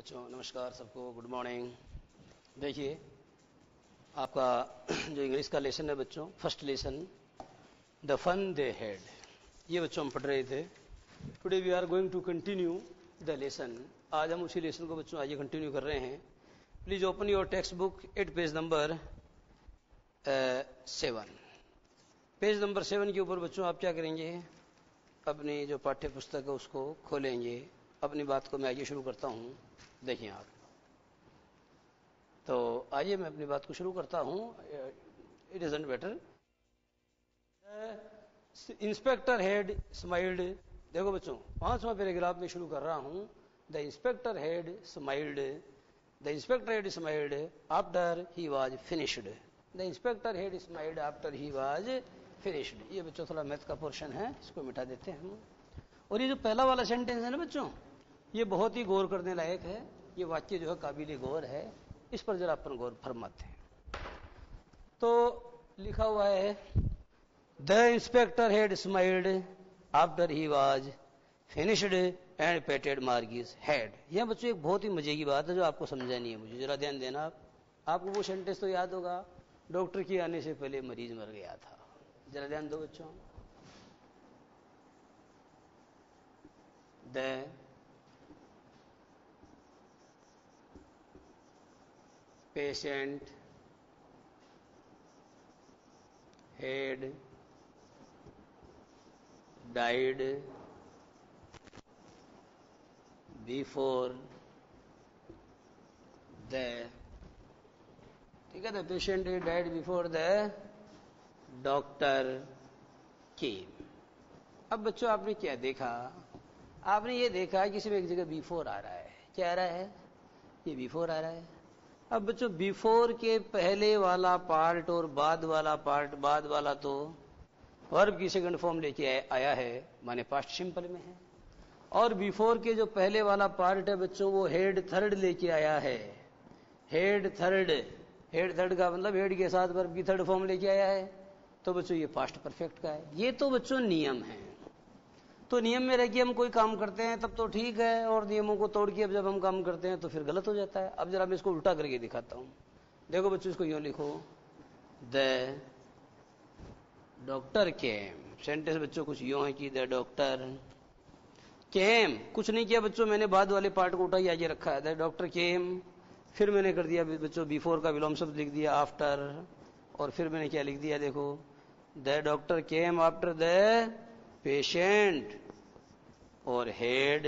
बच्चों नमस्कार सबको, गुड मॉर्निंग। देखिए आपका जो इंग्लिश का लेसन है बच्चों, first lesson the fun they had, ये बच्चों हम पढ़ रहे थे। Today we are going to continue the lesson. आज हम उसी लेसन को बच्चों आइए कंटिन्यू कर रहे हैं। Please open your text book at page number 7। Page number 7 के ऊपर बच्चों आप क्या करेंगे, अपनी जो पाठ्य पुस्तक है उसको खोलेंगे। अपनी बात को मैं आइए शुरू करता हूँ। देखिए आप, तो आइए मैं अपनी बात को शुरू करता हूँ। It is better. Inspector had smiled. देखो बच्चों 5वां पैराग्राफ में शुरू कर रहा हूँ। The inspector had smiled, the inspector had smiled after he was finished. The inspector had smiled after he was finished. ये बच्चों थोड़ा मैथ का पोर्शन है, इसको मिटा देते हैं हम। और ये जो पहला वाला सेंटेंस है ना बच्चों, ये बहुत ही गौर करने लायक है। ये वाक्य जो है काबिल गौर है, इस पर जरा अपन गौर फरमाते हैं। तो लिखा हुआ है the inspector had smiled after he was finished and patted Margie's head. यह बच्चों एक बहुत ही मजे की बात है जो आपको समझानी है मुझे, जरा ध्यान देना आप। आपको वो सेंटेंस तो याद होगा, डॉक्टर के आने से पहले मरीज मर गया था। जरा ध्यान दो बच्चों। The patient had died before the, ठीक है, the patient had died before the doctor came। अब बच्चों आपने क्या देखा, आपने ये देखा कि सिर्फ एक जगह बिफोर आ रहा है। क्या आ रहा है? ये बिफोर आ रहा है। अब बच्चों बिफोर के पहले वाला पार्ट और बाद वाला पार्ट, बाद वाला तो वर्ब की सेकंड फॉर्म लेके आया है, माने पास्ट सिंपल में है। और बिफोर के जो पहले वाला पार्ट है बच्चों, वो हेड थर्ड लेके आया है। हेड थर्ड, हेड थर्ड का मतलब हेड के साथ वर्ब की थर्ड फॉर्म लेके आया है। तो बच्चों ये पास्ट परफेक्ट का है। ये तो बच्चों नियम है। तो नियम में रह के हम कोई काम करते हैं तब तो ठीक है, और नियमों को तोड़ के अब जब हम काम करते हैं तो फिर गलत हो जाता है। अब जरा मैं इसको उल्टा करके दिखाता हूं। देखो बच्चों, इसको यूं लिखो, द डॉक्टर केम। सेंटेंस बच्चों कुछ यूं है कि द डॉक्टर केम। कुछ नहीं किया बच्चों, मैंने बाद वाले पार्ट को उठा आगे रखा है, द डॉक्टर केम। फिर मैंने कर दिया बच्चों बिफोर का विलोम शब्द लिख दिया आफ्टर, और फिर मैंने क्या लिख दिया, देखो the doctor came after the patient और had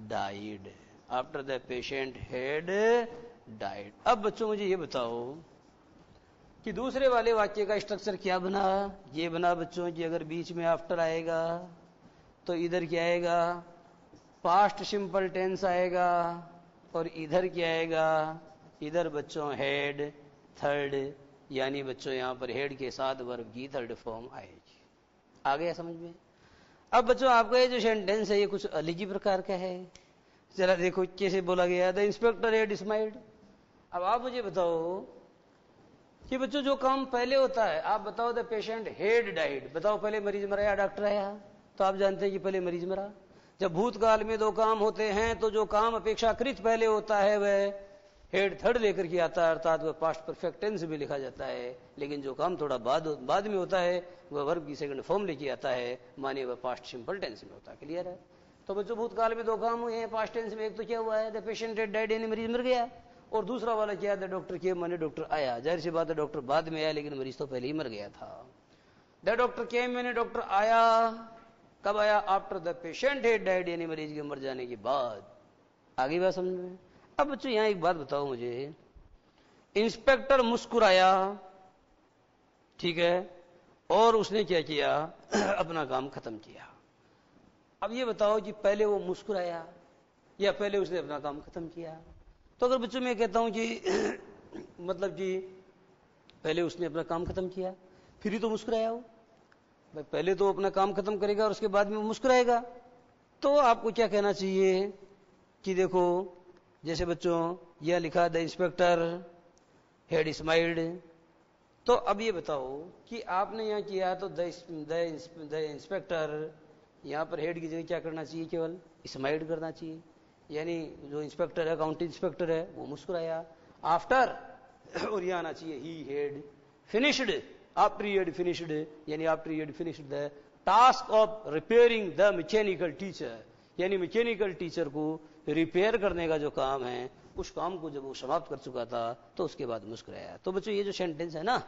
died. After the patient had died. अब बच्चों मुझे ये बताओ कि दूसरे वाले वाक्य का स्ट्रक्चर क्या बना। ये बना बच्चों कि अगर बीच में आफ्टर आएगा तो इधर क्या आएगा, पास्ट सिंपल टेंस आएगा, और इधर क्या आएगा, इधर बच्चों हेड थर्ड, यानी बच्चों यहां पर हेड के साथ वर्ब की थर्ड फॉर्म आएगी। आ गया समझ में? अब बच्चों आपका ये जो सेंटेंस है ये कुछ अलग ही प्रकार का है। जरा देखो कैसे बोला गया, द इंस्पेक्टर हेड स्माइल्ड। अब आप मुझे बताओ कि बच्चों जो काम पहले होता है, आप बताओ द पेशेंट हेड डाइड, बताओ पहले मरीज मरा या डॉक्टर आया? तो आप जानते हैं कि पहले मरीज मरा। जब भूतकाल में दो काम होते हैं तो जो काम अपेक्षाकृत पहले होता है वह हेड थर्ड लेकर के आता है, अर्थात वह पास्ट परफेक्ट टेंस में लिखा जाता है। लेकिन जो काम थोड़ा बाद में होता है वह वर्ब की सेकंड फॉर्म लेके आता है, माने वह पास्ट सिंपल टेंस में होता है। क्लियर है? तो बच्चों भूतकाल में दो काम हुए हैं पास्ट टेंस में। एक तो क्या हुआ है, द पेशेंट हेड डाइड, यानी मरीज मर गया। और दूसरा वाला क्या है, द डॉक्टर केम, माने डॉक्टर आया। जाहिर सी बात है डॉक्टर बाद में आया, लेकिन मरीज तो पहले ही मर गया था। द डॉक्टर केम यानी डॉक्टर आया। कब आया? After the patient had died, यानी मरीज के मर जाने के बाद। आगे बात समझ में? अब बच्चों यहां एक बात बताओ मुझे, इंस्पेक्टर मुस्कुराया, ठीक है, और उसने क्या किया, अपना काम खत्म किया। अब ये बताओ कि पहले वो मुस्कुराया या पहले उसने अपना काम खत्म किया? तो अगर बच्चों मैं कहता हूं कि मतलब कि पहले उसने अपना काम खत्म किया फिर ही तो मुस्कुराया हो, भाई पहले तो अपना काम खत्म करेगा और उसके बाद में मुस्कुराएगा। तो आपको क्या कहना चाहिए कि देखो, जैसे बच्चों यह लिखा द इंस्पेक्टर हेड स्माइल्ड। तो अब ये बताओ कि आपने यहां किया तो द इंस्पेक्टर, यहां पर हेड की जगह क्या करना चाहिए, केवल स्माइल्ड करना चाहिए। यानी जो इंस्पेक्टर है, काउंटी इंस्पेक्टर है, वो मुस्कुराया। आफ्टर, और यह आना चाहिए he had finished, after he had finished, यानी after he had finished the task of repairing the mechanical teacher, यानी मैकेनिकल टीचर को रिपेयर करने का जो काम है, उस काम को जब वो समाप्त कर चुका था तो उसके बाद मुस्कुराया। तो बच्चों ये जो सेंटेंस है ना,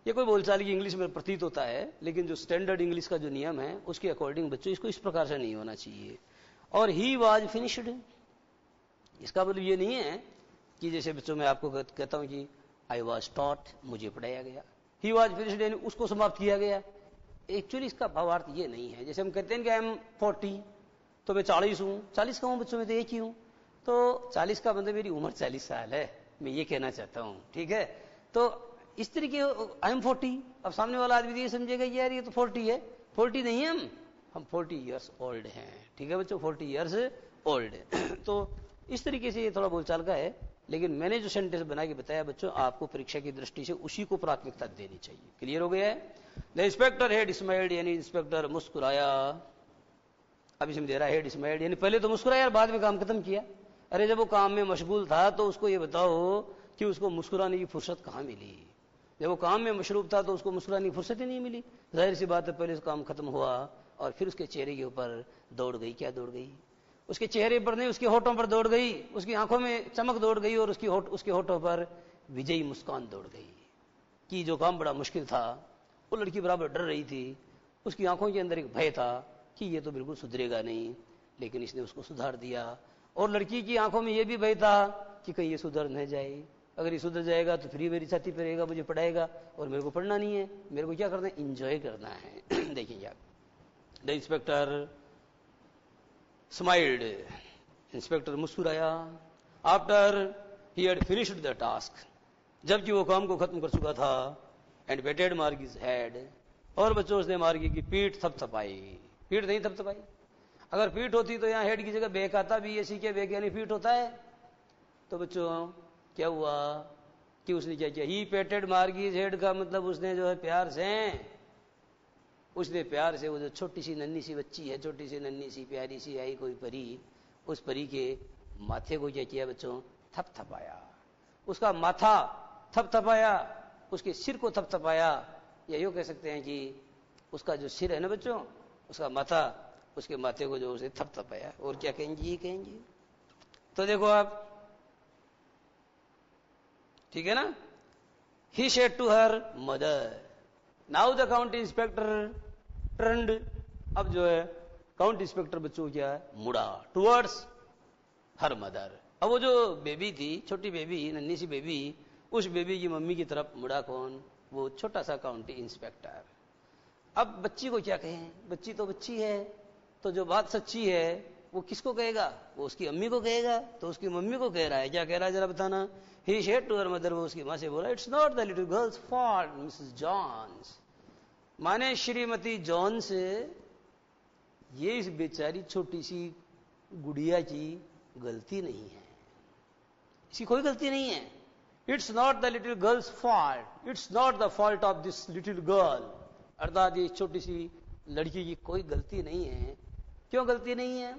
ये कोई बोलचाल की इंग्लिश में प्रतीत होता है, लेकिन जो स्टैंडर्ड इंग्लिश का जो नियम है उसके अकॉर्डिंग बच्चों इसको इस प्रकार से नहीं होना चाहिए। और ही वाज फिनिश्ड, इसका मतलब ये नहीं है कि जैसे बच्चों मैं आपको कहता हूं कि आई वाज टॉट, मुझे पढ़ाया गया। ही वाज फिनिश्ड यानी उसको समाप्त किया गया। एक्चुअली इसका भावार्थ ये नहीं है। जैसे हम कहते हैं कि आई एम 40, तो मैं 40 हूं। 40 का हूं बच्चों, में तो एक ही हूं, तो 40 का मतलब मेरी उम्र 40 साल है, मैं ये कहना चाहता हूं, ठीक है। तो इस तरीके आई एम 40, अब सामने वाला आदमी ये समझेगा यार ये तो 40 है। 40 नहीं है, हम 40 ईयर्स ओल्ड हैं, ठीक है बच्चों, 40 ईयर्स ओल्ड है। तो इस तरीके से ये थोड़ा बोलचाल का है, लेकिन मैंने जो सेंटेंस बना के बताया बच्चों, आपको परीक्षा की दृष्टि से उसी को प्राथमिकता देनी चाहिए। क्लियर हो गया है? द इंस्पेक्टर हेड स्माइल्ड, यानी इंस्पेक्टर मुस्कुराया। अब इसमें दे रहा है हेड स्माइल्ड, यानी पहले तो मुस्कुराया और बाद में काम खत्म किया। अरे जब वो काम में मशगूल था तो उसको ये बताओ कि उसको मुस्कुराने की फुर्सत कहाँ मिली। जब वो काम में मशरूफ था तो उसको मुस्कुराने की फुर्सत ही नहीं मिली। जाहिर सी बात है, पहले काम खत्म हुआ और फिर उसके चेहरे के ऊपर दौड़ गई। क्या दौड़ गई? उसके चेहरे पर नहीं, उसके होठों पर दौड़ गई, उसकी आंखों में चमक दौड़ गई और उसके होठों पर विजयी मुस्कान दौड़ गई कि जो काम बड़ा मुश्किल था, वो लड़की बराबर डर रही थी। उसकी आंखों के अंदर एक भय था कि ये तो बिल्कुल सुधरेगा नहीं, लेकिन इसने उसको सुधार दिया। और लड़की की आंखों में ये भी भय था कि कहीं ये सुधर न जाए। अगर ये सुधर जाएगा तो फिर ये मेरी छाती पर रहेगा, मुझे पढ़ाएगा, और मेरे को पढ़ना नहीं है, मेरे को क्या करना है, इंजॉय करना है। देखिए आप, द इंस्पेक्टर स्माइल्ड, इंस्पेक्टर मुस्कुराया। After he had finished the task, जबकि वो काम को खत्म कर चुका था। एंड पेटेड मार्गीज हेड, और बच्चों उसने मार्गी की पीठ थपथपाई। पीठ नहीं थपथपाई, अगर पीठ होती तो यहां हेड की जगह बेक आता, भी ऐसी क्या बेक यानी पीठ होता है। तो बच्चों क्या हुआ कि उसने क्या किया, ही पेटेड मार्गीज हेड का मतलब उसने जो है प्यार से, उसने प्यार से वो जो छोटी सी नन्ही सी बच्ची है, छोटी सी नन्ही सी प्यारी सी आई कोई परी, उस परी के माथे को क्या किया बच्चों, थपथपाया। उसका माथा थपथपाया, उसके सिर को थपथपाया, या यूं कह सकते हैं कि उसका जो सिर है ना बच्चों, उसका माथा, उसके माथे को जो उसे थपथपाया। और क्या कहेंगे, ये कहेंगे। तो देखो आप, ठीक है ना। He said to her mother, now the county inspector turned, अब जो है काउंटी इंस्पेक्टर बच्चों क्या है, मुड़ा टुवर्ड्स हर मदर। अब वो जो बेबी थी, छोटी बेबी, नन्ही सी बेबी, उस बेबी की मम्मी की तरफ मुड़ा। कौन? वो छोटा सा काउंटी इंस्पेक्टर। अब बच्ची को क्या कहें, बच्ची तो बच्ची है, तो जो बात सच्ची है वो किसको कहेगा, वो उसकी अम्मी को कहेगा। तो उसकी मम्मी को कह रहा है, क्या कह रहा है जरा बताना। He said to her mother, वो उसकी मां से बोला, it's not the little girl's fault Mrs Jones, माने श्रीमती जॉन्स, ये इस बेचारी छोटी सी गुड़िया की गलती नहीं है, इसकी कोई गलती नहीं है। It's not the little girl's fault, it's not the fault of this little girl, अर्थात ये छोटी सी लड़की की कोई गलती नहीं है। क्यों गलती नहीं है?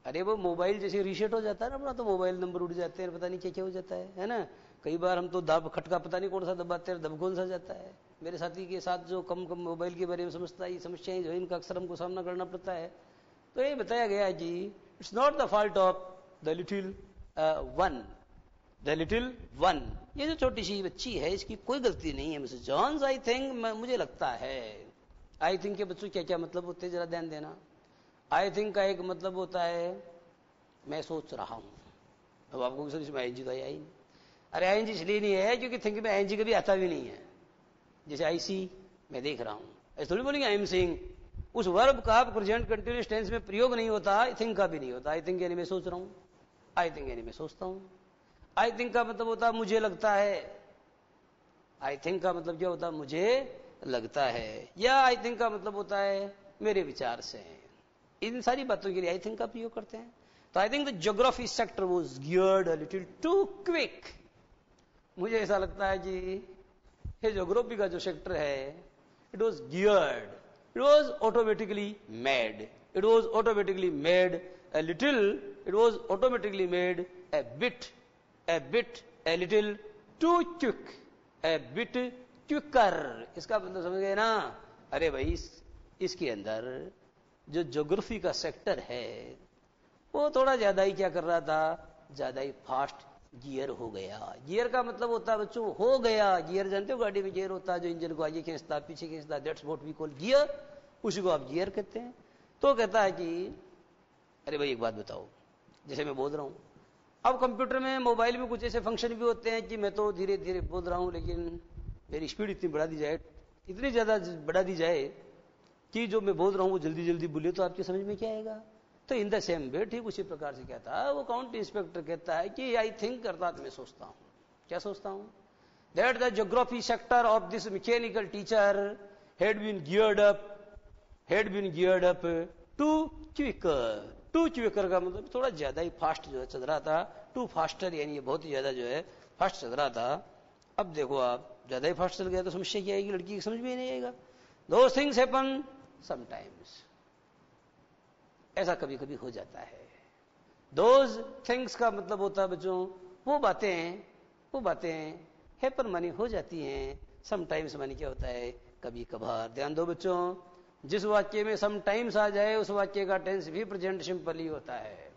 अरे वो मोबाइल जैसे रीसेट हो जाता है ना अपना, तो मोबाइल नंबर उड़ जाते हैं, पता नहीं क्या क्या हो जाता है ना। कई बार हम तो दब खटका पता नहीं कौन सा दबाते हैं, दबगोल सा जाता है। मेरे साथी के साथ जो कम मोबाइल के बारे में समझता है, ये समस्याएं जो है इनका अक्सर हमको सामना करना पड़ता है। तो ये बताया गया है कि it's not the fault of the little one, the little one, ये जो छोटी सी बच्ची है इसकी कोई गलती नहीं है मिसेस जॉन्स। आई थिंक, मुझे लगता है। आई थिंक के बच्चों क्या क्या मतलब होते हैं जरा ध्यान देना। आई थिंक का एक मतलब होता है मैं सोच रहा हूं। अब आपको इसमें आईएनजी तो आई नहीं। अरे आईएनजी इसलिए नहीं है क्योंकि थिंक में आईएनजी कभी आता भी नहीं है। जैसे आई सी, मैं देख रहा हूं, ऐसे थोड़ी बोलेंगे आई एम सीइंग। उस वर्ब का प्रेजेंट कंटीन्यूअस टेंस में प्रयोग नहीं होता, आई थिंक का भी नहीं होता। आई थिंक यानी मैं सोच रहा हूं, आई थिंक यानी मैं सोचता हूं। आई थिंक का मतलब होता है मुझे लगता है। आई थिंक का मतलब क्या होता है, मुझे लगता है। या आई थिंक का मतलब होता है मेरे विचार से। इन सारी बातों के लिए आई थिंक का प्रयोग करते हैं। तो I think the geography sector was geared a little too quick, मुझे ऐसा लगता है कि ये ज्योग्राफी का जो सेक्टर है, it was geared, it was automatically made, it was automatically made a little it was automatically made a bit, a little too quick, a bit quicker. इसका मतलब समझ गए ना? अरे भाई इसके अंदर जो ज्योग्राफी का सेक्टर है वो थोड़ा ज्यादा ही क्या कर रहा था, ज्यादा ही फास्ट गियर हो गया। गियर का मतलब होता है बच्चों हो गया। गियर जानते हो, गाड़ी में गियर होता है जो इंजन को आगे खींचता पीछे खींचता, that's what we call gear, उसी को आप गियर कहते हैं। तो कहता है कि अरे भाई एक बात बताओ, जैसे मैं बोल रहा हूं, अब कंप्यूटर में मोबाइल में कुछ ऐसे फंक्शन भी होते हैं कि मैं तो धीरे धीरे बोल रहा हूं लेकिन मेरी स्पीड इतनी बढ़ा दी जाए, इतनी ज्यादा बढ़ा दी जाए कि जो मैं बोल रहा हूं वो जल्दी जल्दी बोले तो आपकी समझ में क्या आएगा। तो इन द सेम वे ठीक उसी प्रकार से कहता है वो काउंटी इंस्पेक्टर कहता है कि आई थिंक, अर्थात मैं सोचता हूं। क्या सोचता हूं? That the geography sector of this mechanical teacher had been geared up too quicker. Too quicker का मतलब थोड़ा ज्यादा ही फास्ट जो है चल रहा था। टू फास्टर यानी ये बहुत ही ज्यादा जो है फास्ट चल रहा था। अब देखो आप ज्यादा ही फास्ट चल गया तो समस्या क्या आएगी, लड़की की समझ में नहीं आएगा। दोस थिंग्स हैपन समटाइम्स, ऐसा कभी कभी हो जाता है। दोज थिंग्स का मतलब होता है बच्चों वो बातें हैपन मानी हो जाती हैं, समटाइम्स मानी क्या होता है, कभी कभार। ध्यान दो बच्चों, जिस वाक्य में समटाइम्स आ जाए उस वाक्य का टेंस भी प्रेजेंट सिंपल ही होता है।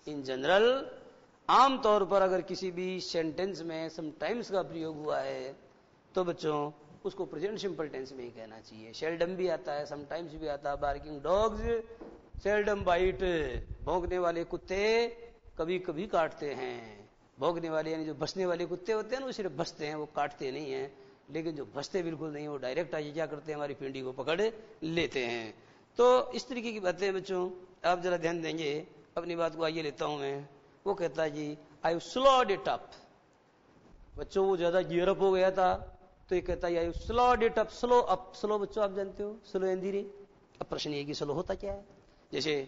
इन जनरल आमतौर पर अगर किसी भी सेंटेंस में समटाइम्स का प्रयोग हुआ है तो बच्चों उसको प्रेजेंट सिंपल टेंस में ही कहना चाहिए। सेल्डम भी आता है, समटाइम्स भी आता है। बार्किंग डॉग्स सेल्डम बाइट, भौंकने वाले कुत्ते कभी कभी काटते हैं। भौंकने वाले यानी जो भसने वाले कुत्ते होते हैं ना वो सिर्फ भसते हैं, वो काटते नहीं हैं। लेकिन जो भसते बिल्कुल नहीं, वो डायरेक्ट आके क्या करते हैं, हमारी पिंडी को पकड़ लेते हैं। तो इस तरीके की बातें बच्चों आप जरा ध्यान देंगे। अपनी बात को आइए लेता हूं मैं। वो कहता है जी आई स्लोड इट अप। बच्चों वो ज्यादा गियर अप हो गया था तो ये कहता है I slowed it up. Slow up, slow बच्चों आप जानते हो, स्लो एंड धीरे। अब प्रश्न ये कि स्लो होता क्या है? जैसे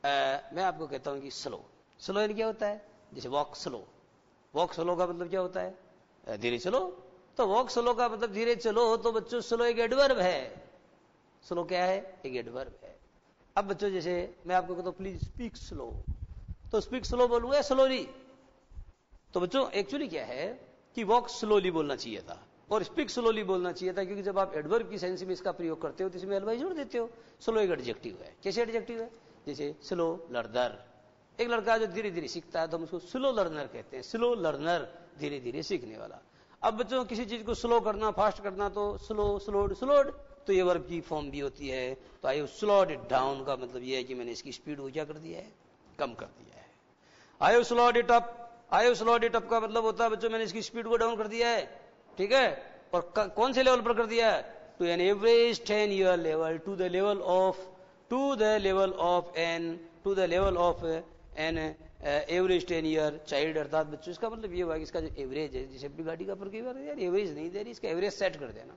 मैं आपको कहता हूं कि स्लो, स्लो यानी क्या होता है? जैसे वॉक स्लो, वॉक स्लो का मतलब क्या होता है? धीरे चलो। तो वॉक स्लो का मतलब धीरे चलो। तो बच्चों स्लो एक एडवर्ब है। स्लो क्या है? एक एडवर्ब है। अब बच्चों जैसे मैं आपको कहता हूं प्लीज स्पीक स्लो, तो स्पीक स्लो बोलूंगा स्लोली। तो बच्चों एक्चुअली क्या है कि वॉक स्लोली बोलना चाहिए था और स्पीक स्लोली बोलना चाहिए था, क्योंकि जब आप एडवर्ब की सेंस में इसका प्रयोग करते हो तो इसमें एलवाई जोड़ देते हो। स्लो एक एडजेक्टिव है। कैसे एडजेक्टिव है? जैसे स्लो लर्नर, एक लड़का जो धीरे धीरे सीखता है तो हम उसको स्लो लर्नर कहते हैं। स्लो लर्नर, धीरे धीरे सीखने वाला। अब बच्चों किसी चीज को स्लो करना, फास्ट करना तो स्लो, स्लोड, स्लोड, तो ये वर्ब की फॉर्म भी होती है। तो आई स्लोड इट डाउन का मतलब ये है कि मैंने इसकी स्पीड को क्या कर दिया है, कम कर दिया है। I slowed it up, I slowed it up का मतलब होता है बच्चों मैंने इसकी स्पीड को डाउन कर दिया है। ठीक है, और कौन से लेवल पर कर दिया है? To an average 10 year level, to the level of an average 10 year child. अर्थात बच्चों इसका मतलब ये हुआ कि इसका जो एवरेज है, जैसे अपनी गाड़ी का पर कई बार यार एवरेज नहीं दे रही, इसका एवरेज सेट कर देना।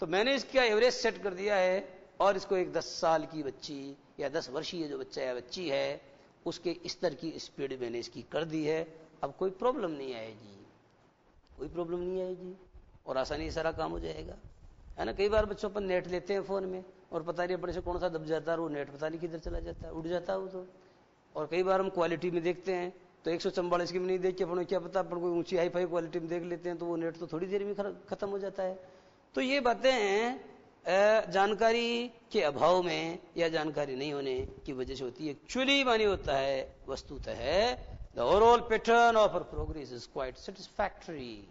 तो मैंने इसका एवरेज सेट कर दिया है और इसको एक 10 साल की बच्ची या 10 वर्षीय जो बच्चा या बच्ची है उसके स्तर की स्पीड मैंने इसकी कर दी है। अब कोई प्रॉब्लम नहीं आएगी, कोई प्रॉब्लम नहीं आएगी और आसानी से सारा काम हो जाएगा, है ना। कई बार बच्चों पर नेट लेते हैं फोन में और पता नहीं अपने से कौन सा दब जाता है, वो नेट पता नहीं किधर चला जाता है, उड़ जाता है वो तो। और कई बार हम क्वालिटी में देखते हैं तो 144 की में नहीं देख के अपन क्या पता अपन कोई ऊंची हाई फाई क्वालिटी में देख लेते हैं तो वो नेट तो थोड़ी देर में खत्म हो जाता है। तो ये बातें जानकारी के अभाव में या जानकारी नहीं होने की वजह से होती है। एक्चुअली मानी होता है वस्तुतः the overall pattern of our progress is quite satisfactory.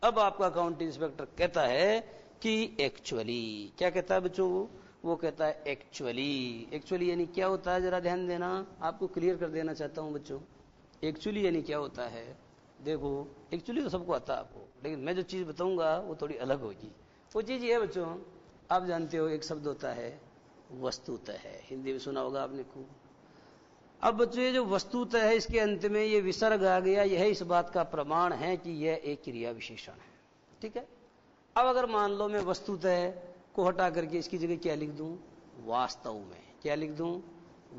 अब आपका अकाउंट इंस्पेक्टर कहता है कि एक्चुअली, क्या कहता है बच्चों? वो कहता है एक्चुअली। एक्चुअली यानी क्या होता है, जरा ध्यान देना, आपको क्लियर कर देना चाहता हूं बच्चों। एक्चुअली यानी क्या होता है? देखो एक्चुअली तो सबको आता है आपको, लेकिन मैं जो चीज बताऊंगा वो थोड़ी अलग होगी। वो चीज ये है बच्चों, आप जानते हो एक शब्द होता है वस्तुतः, हिंदी में सुना होगा आपने खूब। अब बच्चों ये जो वस्तुतः है इसके अंत में ये विसर्ग आ गया, यह इस बात का प्रमाण है कि यह एक क्रिया विशेषण है। ठीक है, अब अगर मान लो मैं वस्तुतः को हटा करके इसकी जगह क्या लिख दूं? वास्तव में। क्या लिख दूं?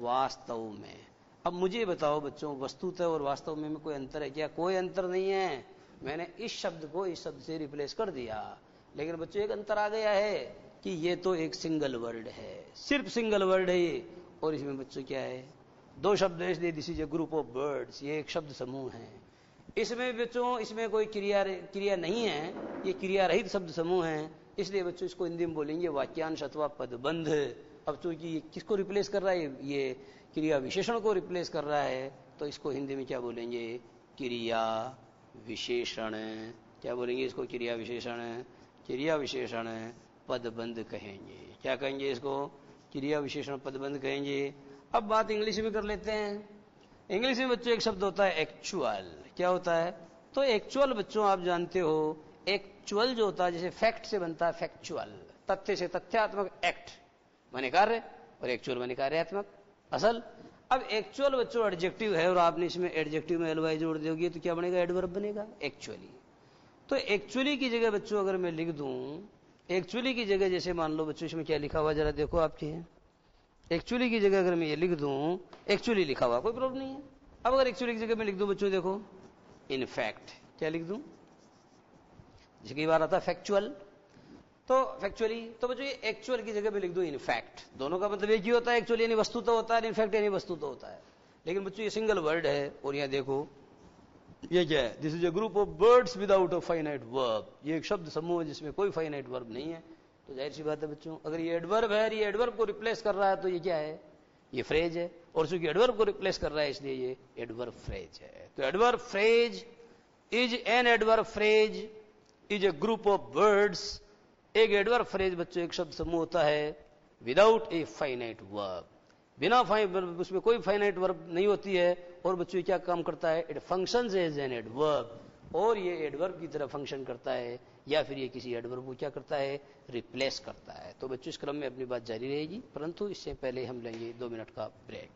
वास्तव में। अब मुझे बताओ बच्चों, वस्तुतः और वास्तव में कोई अंतर है क्या? कोई अंतर नहीं है। मैंने इस शब्द को इस शब्द से रिप्लेस कर दिया, लेकिन बच्चों एक अंतर आ गया है कि ये तो एक सिंगल वर्ड है, सिर्फ सिंगल वर्ड है ये। और इसमें बच्चों क्या है? दो शब्द है इसलिए this is a group of birds, ये एक शब्द समूह है। इसमें बच्चों इसमें कोई क्रिया नहीं है, ये क्रिया रहित शब्द समूह है, इसलिए बच्चों इसको हिंदी में बोलेंगे वाक्यांश अथवा पदबंध। अब चूंकि किसको रिप्लेस कर रहा है, ये क्रिया विशेषण को रिप्लेस कर रहा है, तो इसको हिंदी में क्या बोलेंगे, क्रिया विशेषण। क्या बोलेंगे इसको, क्रिया विशेषण। क्रिया विशेषण पदबंध कहेंगे। क्या कहेंगे इसको, क्रिया विशेषण पदबंध कहेंगे। अब बात इंग्लिश में कर लेते हैं। इंग्लिश में बच्चों एक शब्द होता है एक्चुअल। क्या होता है, तो एक्चुअल बच्चों आप जानते हो, एक्चुअल जो होता है जैसे फैक्ट से बनता है फैक्चुअल, तथ्य से तथ्यात्मक, एक्ट माने कार्य और एक्चुअल माने कार्यात्मक, असल। अब एक्चुअल बच्चों एडजेक्टिव है और आपने इसमें एडजेक्टिव में एलवाई जोड़ दोगे तो क्या बनेगा, एडवर्ब बनेगा, एक्चुअली। तो एक्चुअली की जगह बच्चों अगर मैं लिख दूं, एक्चुअली की जगह जैसे मान लो बच्चों इसमें क्या लिखा हुआ जरा देखो आपके, एक्चुअली की जगह अगर मैं ये लिख दूं, एक्चुअली लिखा हुआ कोई प्रॉब्लम नहीं है। अब अगर एक्चुअली की जगह मैं लिख दूं बच्चों देखो इनफैक्ट, क्या लिख दूं, जैसे कई बार आता है फैक्चुअल, तो फैक्चुअली, तो बच्चों ये एक्चुअल की जगह पे लिख दो इनफैक्ट। दोनों का मतलब एक ही होता है, एक्चुअली यानी वस्तु तो होता है, इनफैक्ट यानी वस्तु तो होता है। लेकिन बच्चों ये सिंगल वर्ड है और यहां देखो ये क्या है, this is a group of birds without a finite verb. ये एक शब्द समूह है जिसमें कोई फाइनाइट वर्ब नहीं है। तो जाहिर सी बात है बच्चों, अगर ये एडवर्ब है, ये एडवर्ब को रिप्लेस कर रहा है, तो ये क्या है, ये फ्रेज है। और चूंकि एडवर्ब को रिप्लेस कर रहा है इसलिए ये एडवर्ब फ्रेज है। तो adverb phrase is an adverb phrase is a group of birds. एक एडवर्ब फ्रेज बच्चों एक शब्द समूह होता है विदाउट ए फाइनाइट वर्ब, बिना उसमें कोई फाइनाइट वर्ब नहीं होती है। और बच्चों क्या काम करता है, it functions as an adverb, और ये एडवर्ब की तरह फंक्शन करता है, या फिर ये किसी एडवर्ब को क्या करता है, रिप्लेस करता है। तो बच्चों इस क्रम में अपनी बात जारी रहेगी, परंतु इससे पहले हम लेंगे 2 मिनट का ब्रेक।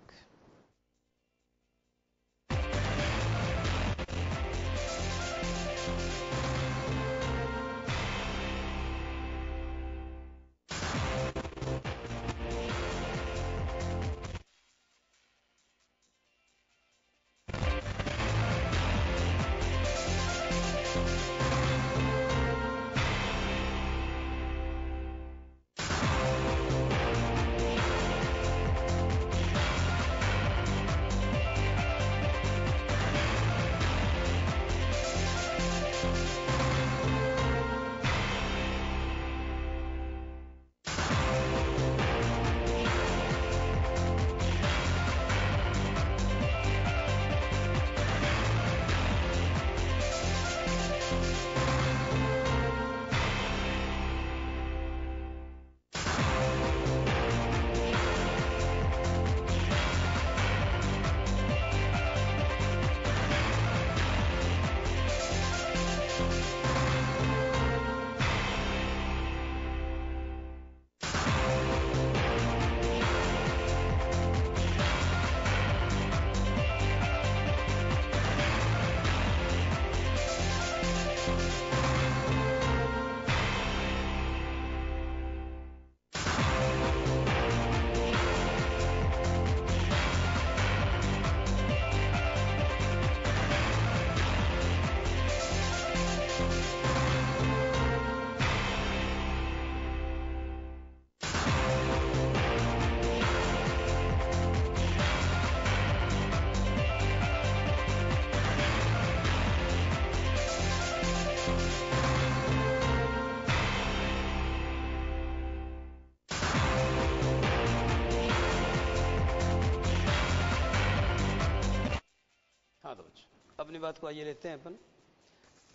अपनी बात को आइए लेते हैं अपन।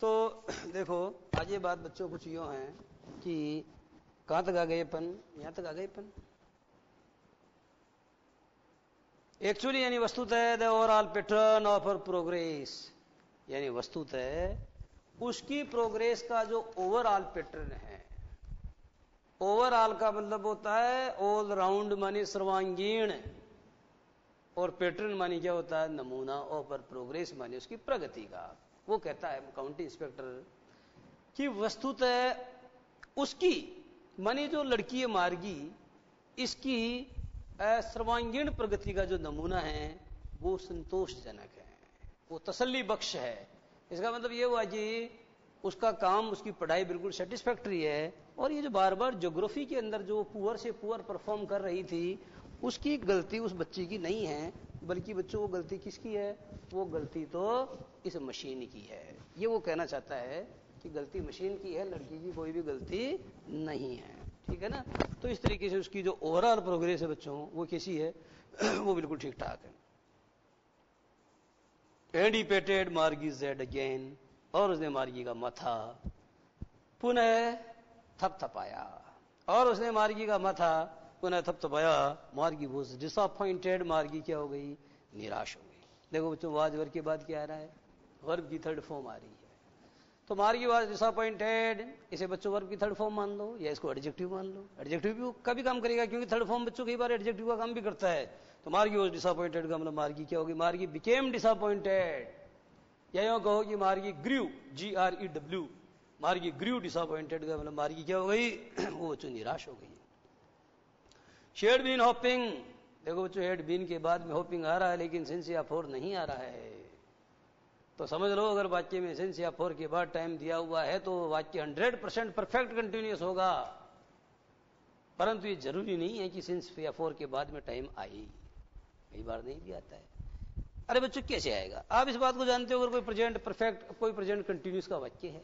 तो देखो आज ये बात बच्चों कुछ यूं है कि कहां तक आ गए अपन, यहां तक आ गए अपन। एक्चुअली यानी वस्तुतः the overall pattern of her progress, यानी वस्तुतः उसकी प्रोग्रेस का जो ओवरऑल पैटर्न है। ओवरऑल का मतलब होता है ऑल राउंड माने सर्वांगीण, और पैटर्न मानी क्या होता है, नमूना, और पर प्रोग्रेस मानी उसकी प्रगति का। वो कहता है काउंटी इंस्पेक्टर कि वस्तुतः उसकी मानी जो लड़की है मार्गी, इसकी सर्वांगीण प्रगति का जो नमूना है वो संतोषजनक है, वो तसल्ली बख्श है। इसका मतलब ये हुआ कि उसका काम, उसकी पढ़ाई बिल्कुल सेटिस्फैक्ट्री है, और ये जो बार बार ज्योग्राफी के अंदर जो पुअर से पुअर परफॉर्म कर रही थी, उसकी गलती उस बच्ची की नहीं है, बल्कि बच्चों वो गलती किसकी है? वो गलती तो इस मशीन की है। ये वो कहना चाहता है कि गलती मशीन की है, लड़की की कोई भी गलती नहीं है। ठीक है ना? तो इस तरीके से उसकी जो ओवरऑल प्रोग्रेस है बच्चों वो कैसी है? वो बिल्कुल ठीक ठाक है। And he पेटेड Margie's head again, और उसने मार्गी का माथा पुनः थपथपाया, और उसने मार्गी का माथा पुनः थपथपाया। मार्गी वॉज डिसअपॉइंटेड, मार्गी क्या हो गई? निराश हो गई। देखो बच्चों वाज वर्ब के बाद क्या आ रहा है? वर्ब की थर्ड फॉर्म आ रही है। तो मार्गी वाज डिसअपॉइंटेड, इसे बच्चों वर्ब की थर्ड फॉर्म मान लो या इसको एडजेक्टिव मान लो। एडजेक्टिव का भी काम करेगा क्योंकि थर्ड फॉर्म बच्चों कई बार एडजेक्टिव का काम भी करता है। तो मार्गी वाज डिसअपॉइंटेड का मतलब मार्गी क्या होगी? मार्गी बिकेम डिसअपॉइंटेड, या यूं कहो कि मार्गी ग्रू, GREW, मार्गी ग्रू डिसअपॉइंटेड का मतलब मार्गी क्या हो गई? वो बच्चों निराश हो गई। शी हैड बीन होपिंग, देखो बच्चों हैड बीन के बाद में होपिंग आ रहा है लेकिन सिंस या फॉर नहीं आ रहा है। तो समझ लो अगर वाक्य में सिंस या फॉर के बाद टाइम दिया हुआ है तो वाक्य 100% परफेक्ट कंटिन्यूअस होगा, परंतु ये जरूरी नहीं है कि सिंस या फॉर के बाद में टाइम आए, कई बार नहीं भी आता है। अरे बच्चों कैसे आएगा? आप इस बात को जानते हो अगर कोई प्रेजेंट परफेक्ट, कोई प्रेजेंट कंटिन्यूअस का वाक्य है,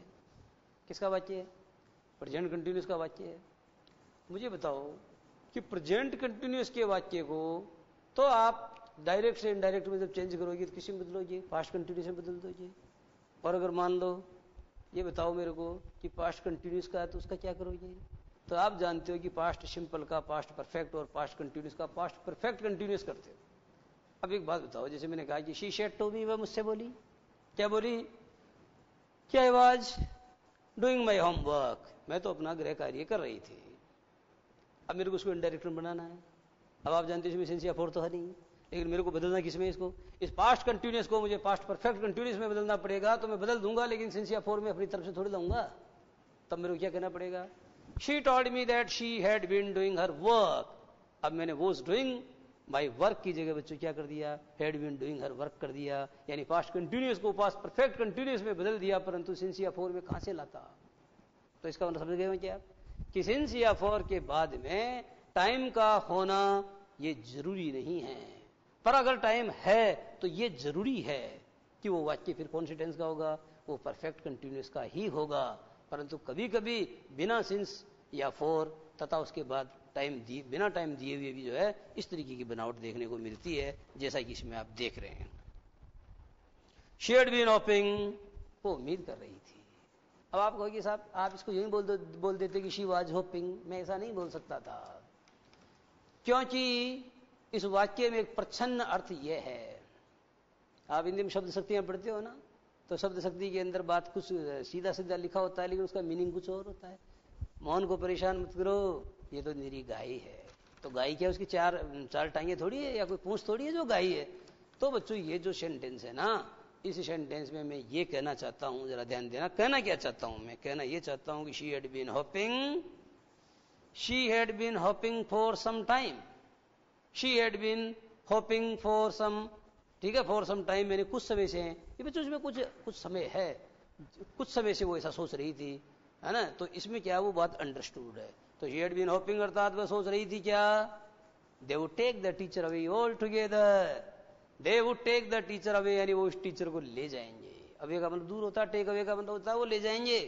किसका वाक्य है? प्रेजेंट कंटिन्यूअस का वाक्य है। मुझे बताओ कि प्रेजेंट कंटिन्यूअस के वाक्य को तो आप डायरेक्ट से इनडायरेक्ट में जब चेंज करोगे तो किसी में बदलोगे? पास्ट कंटिन्यूअस में बदल दोगे। और अगर मान लो, ये बताओ मेरे को कि पास्ट कंटिन्यूअस का है तो उसका क्या करोगे? तो आप जानते हो कि पास्ट सिंपल का पास्ट परफेक्ट और पास्ट कंटिन्यूअस का पास्ट परफेक्ट कंटिन्यूअस करते हो। अब एक बात बताओ, जैसे मैंने कहा कि शी सेड टू मी, वह मुझसे बोली, क्या बोली? क्या I was doing my homework, मैं तो अपना गृह कार्य कर रही थी। अब मेरे को उसको इनडायरेक्ट में बनाना है। अब आप जानते हो इसमें सेंस या फॉर तो है नहीं, लेकिन मेरे को बदलना किसमें? इसको, इस पास्ट कंटिन्यूअस को मुझे पास्ट परफेक्ट कंटिन्यूअस में बदलना पड़ेगा। तो मैं बदल दूंगा लेकिन सेंस या फॉर में अपनी तरफ से थोड़ी लाऊंगा। तब मेरे को क्या कहना पड़ेगा? She told me that she had been doing her work. अब मैंने वॉज डूइंग बाई वर्क की जगह बच्चों क्या कर दिया? Had been doing her work कर दिया, यानी पास्ट कंटिन्यूअस को पास्ट परफेक्ट कंटिन्यूअस में बदल दिया, परंतु सिंस या फॉर में कहां से लाता? तो इसका मतलब समझ गए क्या? कि सिंस या फॉर के बाद में टाइम का होना ये जरूरी नहीं है, पर अगर टाइम है तो ये जरूरी है कि वो वाक्य फिर कौन से टेंस का होगा? वो परफेक्ट कंटिन्यूअस का ही होगा। परंतु कभी कभी बिना सिंस या फॉर तथा उसके बाद टाइम दिए, बिना टाइम दिए हुए भी जो है इस तरीके की बनावट देखने को मिलती है, जैसा कि इसमें आप देख रहे हैं। शी हैड बीन होपिंग, वो उम्मीद कर रही थी। अब आप कहोगे साहब आप इसको यूं बोल देते कि शी वाज होपिंग, मैं ऐसा नहीं बोल सकता था, क्योंकि इस वाक्य में एक प्रच्छन्न अर्थ यह है। आप हिंदी में शब्द शक्तियां पढ़ते हो ना, तो शब्द शक्ति के अंदर बात कुछ सीधा सीधा लिखा होता है लेकिन उसका मीनिंग कुछ और होता है। मोहन को परेशान मत करो, ये तो मेरी गाय है। तो गाय क्या उसकी चार टांगे थोड़ी है या कोई पूंछ थोड़ी है जो गाय है। तो बच्चों ये जो सेंटेंस है ना, इस सेंटेंस में मैं ये कहना चाहता हूं, जरा ध्यान देना, कहना क्या चाहता हूं मैं? कहना ये चाहता हूं कि she had been hoping, she had been hoping for some time, she had been hoping for some, ठीक है, फॉर सम टाइम मैंने कुछ समय से, ये बच्चों इसमें कुछ समय है, कुछ समय से वो ऐसा सोच रही थी, है ना। तो इसमें क्या वो बात अंडरस्टूड है। तो शी हैड बीन होपिंग अर्थात वह सोच रही थी क्या? They would take the teacher away altogether, they would take the teacher away, यानी वो इस टीचर को ले जाएंगे। अवे का मतलब दूर होता है, टेक अवे का मतलब होता है वो ले जाएंगे,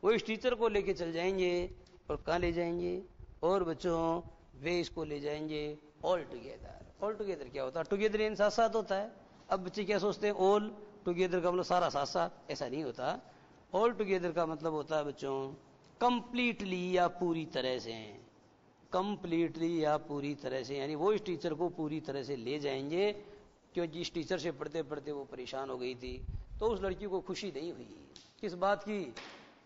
वो इस टीचर को लेके चल जाएंगे। और कहां ले जाएंगे? और बच्चों वे इसको ले जाएंगे ऑल टुगेदर। ऑल टुगेदर क्या होता है? टुगेदर इन साथ साथ होता है। अब बच्चे क्या सोचते हैं? ऑल टुगेदर का मतलब सारा साथ साथ, ऐसा नहीं होता। ऑल टुगेदर का मतलब होता है बच्चों कंप्लीटली या पूरी तरह से, कंप्लीटली या पूरी तरह से, यानी वो इस टीचर को पूरी तरह से ले जाएंगे, क्योंकि इस टीचर से पढ़ते पढ़ते वो परेशान हो गई थी। तो उस लड़की को खुशी नहीं हुई किस बात की?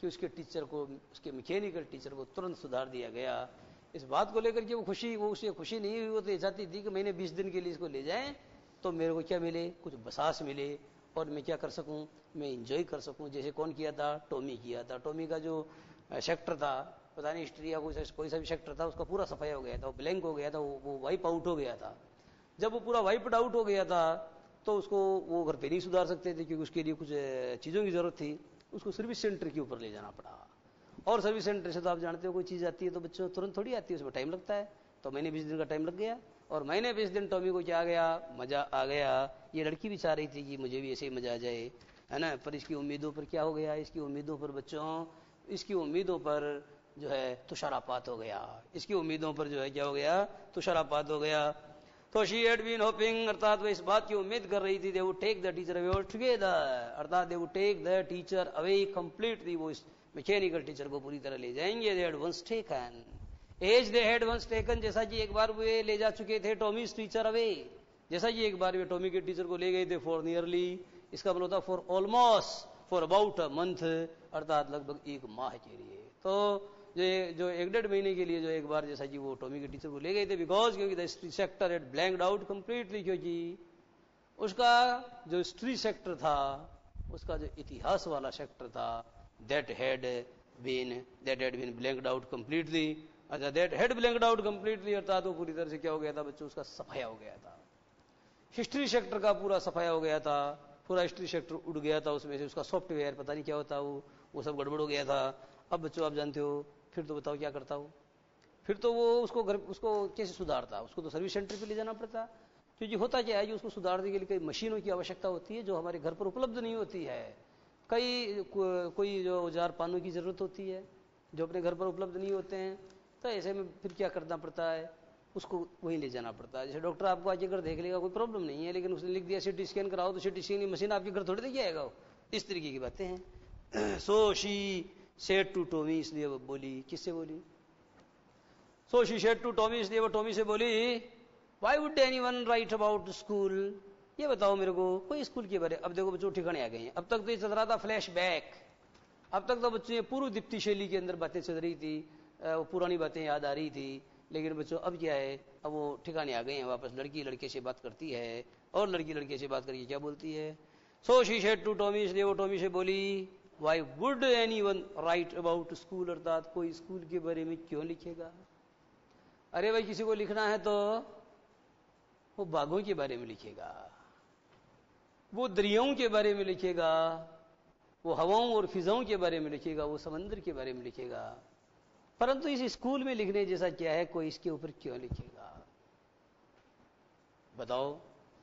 कि उसके टीचर को, उसके मैकेनिकल टीचर को तुरंत सुधार दिया गया। इस बात को लेकर के वो उसे खुशी नहीं हुई। वो तो ये चाहती थी कि मैंने 20 दिन के लिए इसको ले जाएं तो मेरे को क्या मिले? कुछ बसास मिले, और मैं क्या कर सकूं? मैं इंजॉय कर सकूं। जैसे कौन किया था? टॉमी किया था। टॉमी का जो सेक्टर था, पता नहीं हिस्ट्री या कोई सा भी सेक्टर था, उसका पूरा सफाया हो गया था, वो ब्लैंक हो गया था, वो वाइप आउट हो गया था। जब वो पूरा वाइप्ड आउट हो गया था तो उसको वो घर पे नहीं सुधार सकते थे, क्योंकि उसके लिए कुछ चीजों की जरूरत थी। उसको सर्विस सेंटर के ऊपर ले जाना पड़ा। और सर्विस सेंटर से तो आप जानते हो कोई चीज आती है तो बच्चों तुरंत थोड़ी आती है, उसमें टाइम लगता है। तो महीने 20 दिन का टाइम लग गया। और महीने 20 दिन टॉमी को क्या आ गया, मजा आ गया। ये लड़की भी चाह रही थी कि मुझे भी ऐसे ही मजा आ जाए, है ना। पर इसकी उम्मीदों पर क्या हो गया, इसकी उम्मीदों पर बच्चों, इसकी उम्मीदों पर जो है तुषारापात हो गया। इसकी उम्मीदों पर जो है क्या हो गया, तुषारापात हो गया। तो शी हैड बीन होपिंग, अर्थात वो इस बात की उम्मीद कर रही थी, they would take the teacher away together, अर्थात they would take the teacher away completely, वो इस मैकेनिकल टीचर को पूरी तरह ले जाएंगे। They had once taken as they had once taken, जैसा कि एक बार वे ले जा चुके थे टॉमीज टीचर अवे, जैसा कि एक बार वे टॉमी के टीचर को ले गए थे फॉर नियरली, इसका मतलब था for almost, for about a month, अर्थात लगभग 1 माह के लिए। तो जो 1-1.5 महीने के लिए जो एक बार जैसा कि वो टॉमी के टीचर को ले गए थे, बिकॉज क्योंकि the history sector had blanked out completely, क्योंकि उसका जो हिस्ट्री सेक्टर था, उसका जो इतिहास वाला सेक्टर था, that had been blanked out completely, अच्छा that had blanked out completely, अर्थात वो पूरी तरह से क्या हो गया था बच्चों, उसका सफाया हो गया था। हिस्ट्री सेक्टर का पूरा सफाया हो गया था, पूरा हिस्ट्री सेक्टर उड़ गया था, उसमें से उसका सॉफ्टवेयर पता नहीं क्या होता, वो सब गड़बड़ हो गया था। अब बच्चों आप जानते हो, फिर तो बताओ क्या करता हूँ, फिर तो वो उसको कैसे सुधारता, उसको तो सर्विस सेंटर पे ले जाना पड़ता, क्योंकि होता क्या है कि उसको सुधारने के लिए कई मशीनों की आवश्यकता होती है जो हमारे घर पर उपलब्ध नहीं होती है, कोई जो औजार पानों की जरूरत होती है जो अपने घर पर उपलब्ध नहीं होते हैं। तो ऐसे में फिर क्या करना पड़ता है, उसको वहीं ले जाना पड़ता है। जैसे डॉक्टर आपको आके घर देख लेगा, कोई प्रॉब्लम नहीं है, लेकिन उसने लिख दिया सिटी स्कैन कराओ, तो सिटी स्कैन की मशीन आपके घर थोड़ी देके आएगा, इस तरीके की बातें हैं। So she said to Tommy, इसलिए वो बोली, किससे बोली, so she said to Tommy, इसलिए वो टॉमी से बोली, why would anyone write about school, ये बताओ मेरे को कोई स्कूल के बारे। अब देखो बच्चों ठिकाने आ गए हैं, अब तक तो ये चल रहा था फ्लैश बैक, अब तक तो बच्चों ये पूर्व दीप्ति शैली के अंदर बातें चल रही थी, वो पुरानी बातें याद आ रही थी, लेकिन बच्चों अब क्या है, अब वो ठिकाने आ गए हैं वापस। लड़की लड़के से बात करती है और लड़की लड़के से बात करके क्या बोलती है, so she said to Tommy, इसलिए वो टॉमी से बोली, why would anyone write about school, अर्थात कोई स्कूल के बारे में क्यों लिखेगा। अरे भाई किसी को लिखना है तो वो बाघों के बारे में लिखेगा, वो दरियाओं के बारे में लिखेगा, वो हवाओं और फिजाओं के बारे में लिखेगा, वो समंदर के बारे में लिखेगा, परंतु इस स्कूल में लिखने जैसा क्या है, कोई इसके ऊपर क्यों लिखेगा बताओ।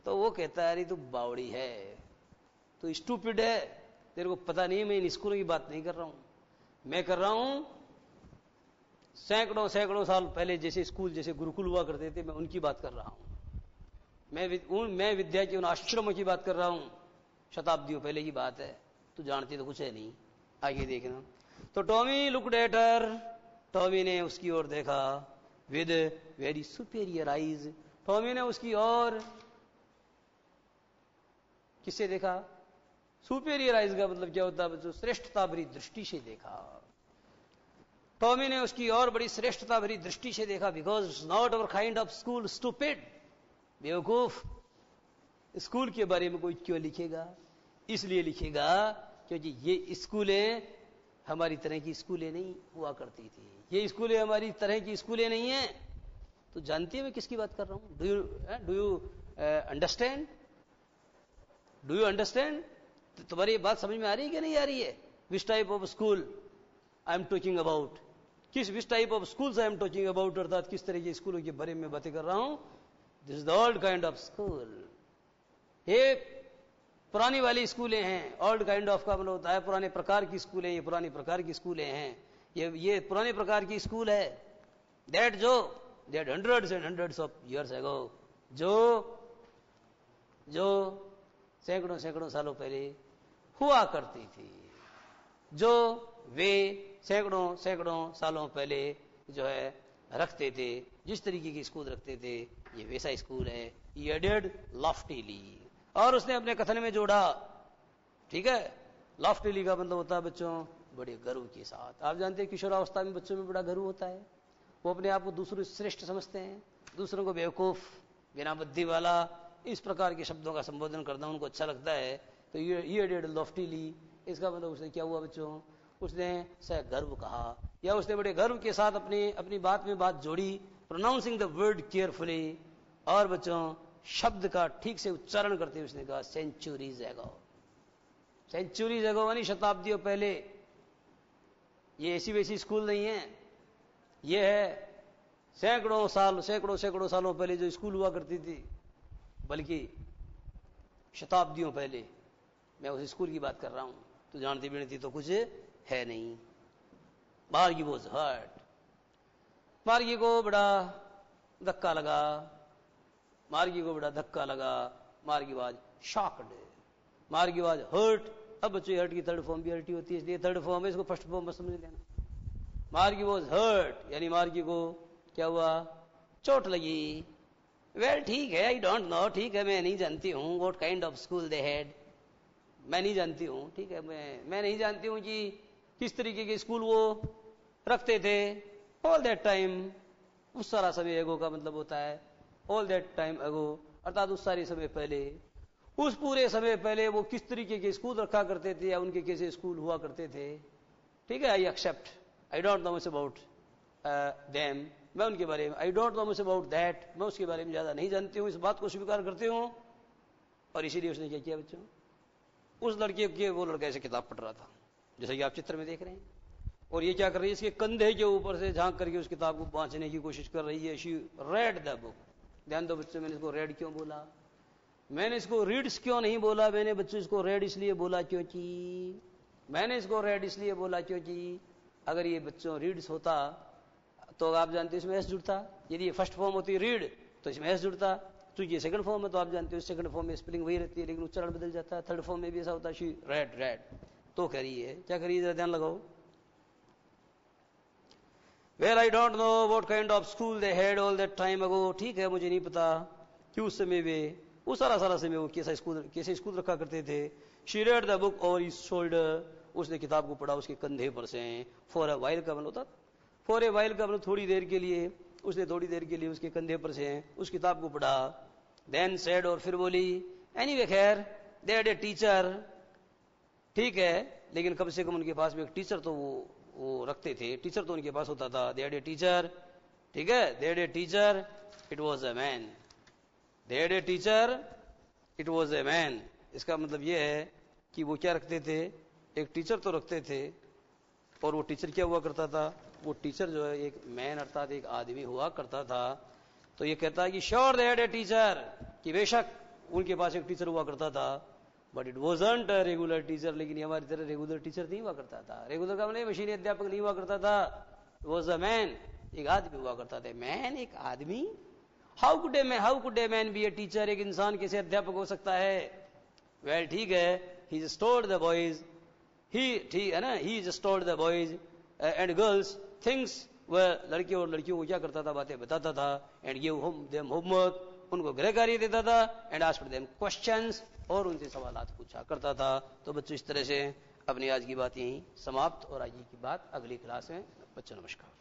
तो वो कहता है, अरे तू बावड़ी है, तू स्टूपिड है, तेरे को पता नहीं है, मैं इन स्कूलों की बात नहीं कर रहा हूं, मैं कर रहा हूं सैकड़ों सैकड़ों साल पहले जैसे स्कूल, जैसे गुरुकुल हुआ करते थे, मैं उनकी बात कर रहा हूं, मैं विद्या के उन आश्रमों की बात कर रहा हूं, शताब्दियों पहले की बात है, तू जानती तो कुछ है नहीं, आगे देखना। तो Tommy looked at her, Tommy ने उसकी ओर देखा, with very superior eyes, Tommy ने उसकी ओर किससे देखा, सुपेरियर आईज का मतलब क्या होता है बच्चों, श्रेष्ठता भरी दृष्टि से देखा। टॉमी ने उसकी और बड़ी श्रेष्ठता भरी दृष्टि से देखा, because not our kind of school stupid, बेवकूफ, स्कूल के बारे में कोई क्यों लिखेगा, इसलिए लिखेगा क्योंकि ये स्कूलें हमारी तरह की स्कूलें नहीं हुआ करती थी, ये स्कूलें हमारी तरह की स्कूलें नहीं है। तो जानती है मैं किसकी बात कर रहा हूं, do you understand, do you understand, तुम्हारी ये बात समझ में आ रही है कि नहीं आ रही है, which type of school I am talking about, किस which type of schools I am talking about, अर्थात किस तरह के स्कूलों के बारे में बातें कर रहा हूं। This is the old kind of school, ये पुरानी वाली स्कूलें हैं, ओल्ड काइंड ऑफ का मतलब होता है पुराने प्रकार की स्कूलें, ये पुरानी प्रकार की स्कूलें हैं, ये पुराने प्रकार की स्कूल है, that hundreds and hundreds of years ago, जो सैकड़ों सैकड़ों सालों पहले हुआ करती थी, जो वे सैकड़ों सैकड़ों सालों पहले जो है रखते थे, जिस तरीके की स्कूल रखते थे, ये वैसा स्कूल है। He added loftily, और उसने अपने कथन में जोड़ा, ठीक है, लॉफ्टिली का मतलब होता है बच्चों बड़े गर्व के साथ। आप जानते हैं किशोरावस्था में बच्चों में बड़ा गर्व होता है, वो अपने आप को दूसरों से श्रेष्ठ समझते हैं, दूसरों को बेवकूफ, बिना बुद्धि वाला, इस प्रकार के शब्दों का संबोधन करना उनको अच्छा लगता है। तो ये डेड लॉफ्टिली, इसका मतलब उसने क्या हुआ बच्चों, उसने शायद गर्व कहा, या उसने बड़े गर्व के साथ अपनी बात में बात जोड़ी, प्रोनाउंसिंग द वर्ड केयरफुली, और बच्चों शब्द का ठीक से उच्चारण करते हुए उसने कहा सेंचुरीज एगो, सेंचुरीज एगो यानी शताब्दियों पहले। ये ऐसी वैसी स्कूल नहीं है, ये है सैकड़ों सैकड़ों सालों पहले जो स्कूल हुआ करती थी, बल्कि शताब्दियों पहले, मैं उस स्कूल की बात कर रहा हूं, तो जानती बिनती तो कुछ है नहीं। मार्गी वॉज हर्ट, मार्गी को बड़ा धक्का लगा, मार्गी को बड़ा धक्का लगा, मार्गी वाज शॉक्ड, मार्गी वाज हर्ट। अब बच्चों हर्ट की थर्ड फॉर्म भी हर्टी होती है, इसलिए थर्ड फॉर्म है, इसको फर्स्ट फॉर्म में समझ लेना। मार्गी वॉज हर्ट यानी मार्गी को क्या हुआ, चोट लगी। वेल ठीक है, आई डोंट नो, ठीक है मैं नहीं जानती हूँ what kind of school they had, मैं नहीं जानती हूँ, ठीक है मैं नहीं जानती हूँ कि किस तरीके के स्कूल वो रखते थे। ऑल दैट टाइम, उस सारा समय एगो का मतलब होता है ऑल दैट टाइम एगो, अर्थात उस सारे समय पहले, उस पूरे समय पहले वो किस तरीके के स्कूल रखा करते थे या उनके कैसे स्कूल हुआ करते थे। ठीक है, I accept, I don't know much about them, मैं उनके बारे में, I don't know much about that, मैं उसके बारे में ज्यादा नहीं जानती हूँ, इस बात को स्वीकार करती हूँ। और इसीलिए उसने क्या किया बच्चों, उस लड़के के, वो लड़का ऐसे किताब पढ़ रहा था जैसे कि आप चित्र में देख रहे हैं, और ये क्या कर रही है, इसके कंधे के ऊपर से झांक करके उस किताब को पहुंचने की कोशिश कर रही है। She read the book. ध्यान दो बच्चों, मैंने इसको रेड क्यों बोला, मैंने इसको रीड्स क्यों नहीं बोला, मैंने बच्चों इसको रेड इसलिए बोला क्योंकि, मैंने इसको रेड इसलिए बोला क्योंकि अगर ये बच्चों रीड्स होता तो आप जानते हो इसमें एस जुड़ता, यदि ये फर्स्ट फॉर्म होती रीड तो इसमें एस जुड़ता, तो ये सेकंड फॉर्म है तो आप जानते हो सेकंड फॉर्म में स्पेलिंग वही रहती है लेकिन उच्चारण बदल जाता है। थर्ड फॉर्म में भी ऐसा होता है, शी रेड रेड, तो कह रही है, क्या करिए जरा ध्यान लगाओ। Well I don't know what kind of school they had all that time ago, ठीक है मुझे नहीं पता कि उस समय वे, उस सारा समय वो कैसे स्कूल रखा करते थे। शी रेड द बुक और हिज शोल्डर, उसने किताब को पढ़ा उसके कंधे पर से। फॉर अ वाइल का मतलब होता, फॉर ए वाइल का मतलब थोड़ी देर के लिए, उसने थोड़ी देर के लिए उसके कंधे पर से उस किताब को पढ़ा। देन सेड, और फिर बोली, एनीवे खैर, दे हैड ए टीचर, ठीक है लेकिन कम से कम उनके पास में एक टीचर तो वो रखते थे, टीचर तो उनके पास होता था। दे हैड ए टीचर, ठीक है, they had a teacher, it was a man, they had a teacher, it was a man. इसका मतलब यह है कि वो क्या रखते थे, एक टीचर तो रखते थे, और वो टीचर क्या हुआ करता था, वो टीचर जो है एक मैन अर्थात एक आदमी हुआ करता था। तो ये कहता है कि sure they had a teacher, कि बेशक उनके पास एक टीचर हुआ करता था, but it wasn't a regular teacher, लेकिन ये हमारी तरह रेगुलर टीचर नहीं हुआ करता था। रेगुलर का मतलब मशीनी अध्यापक नहीं हुआ करता था, वॉज अ मैन, एक आदमी हुआ करता था। मैन, एक आदमी, how could a man B a teacher, एक इंसान कैसे अध्यापक हो सकता है। वेल ठीक है, he just told the boys, ठीक है ना, he just told the boys and girls things, वह लड़के और लड़कियों को क्या करता था, बातें बताता था। एंड गिव देम होमवर्क, उनको गृह कार्य देता था। एंड आस्क्ड देम क्वेश्चंस, और उनसे सवालात पूछा करता था। तो बच्चों इस तरह से अपनी आज की बात यहीं समाप्त, और आगे की बात अगली क्लास में। बच्चों नमस्कार।